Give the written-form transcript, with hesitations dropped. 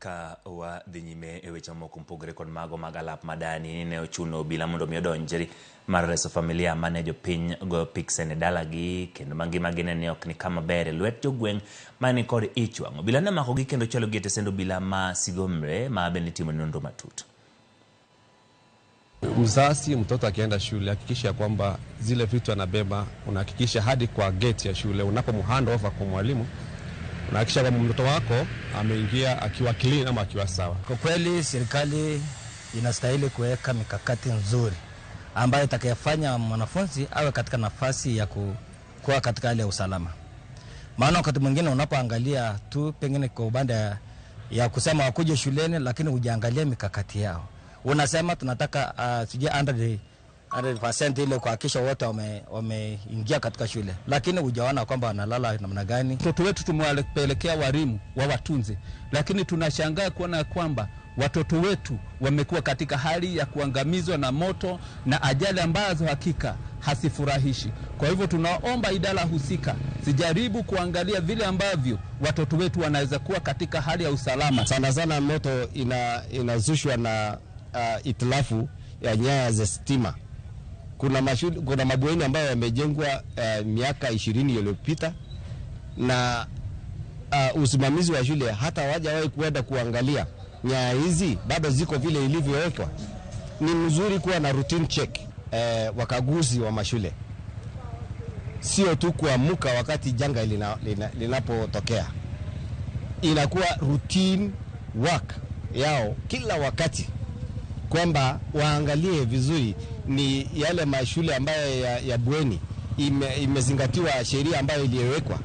ka wa dhinyime eweche moko mpogore kod mago magalap madani ne ochuno bila mondo mi odonjri mar reso familia mane jopiny go piksen e dalagi kendo mangima gine ni ok ni kama bere lwet jogweng' mani kod ichwang'o bila na mako gi kendo chalo gi tesendo bila ma sigomre ma bende timo nonro matut. Mzazi mtoto akienda shule hakikisha kwamba zile vitu anabeba unahakikisha hadi kwa gate ya shule unapomhand over kwa mwalimu unahakikisha kwamba mtoto wako ameingia akiwa clean ama akiwa sawa. Kwa kweli serikali inastahili kuweka mikakati nzuri ambayo itakayofanya mwanafunzi awe katika nafasi ya kuwa katika hali ya usalama. Maana wakati mwingine unapoangalia tu pengine kwa upande ya kusema wakuje shuleni lakini hujaangalia mikakati yao. Unasema tunataka 100% ile kuhakikisha wote wameingia katika shule, lakini hujaona kwamba wanalala namna gani. Watoto wetu tumewapelekea walimu wa watunze, lakini tunashangaa kuona kwamba watoto wetu wamekuwa katika hali ya kuangamizwa na moto na ajali ambazo hakika hasifurahishi. Kwa hivyo tunaomba idara husika zijaribu kuangalia vile ambavyo watoto wetu wanaweza kuwa katika hali ya usalama. Sana sana moto inazushwa na itilafu ya nyaya za stima. Kuna mabweni ambayo yamejengwa miaka 20 iliyopita na usimamizi wa shule hata hawajawahi kuenda kuangalia nyaya hizi bado ziko vile ilivyowekwa. Ni mzuri kuwa na routine check wakaguzi wa mashule, sio tu kuamuka wakati janga linapotokea. Inakuwa routine work yao kila wakati kwamba waangalie vizuri ni yale mashule ambayo ya bweni imezingatiwa sheria ambayo iliyowekwa.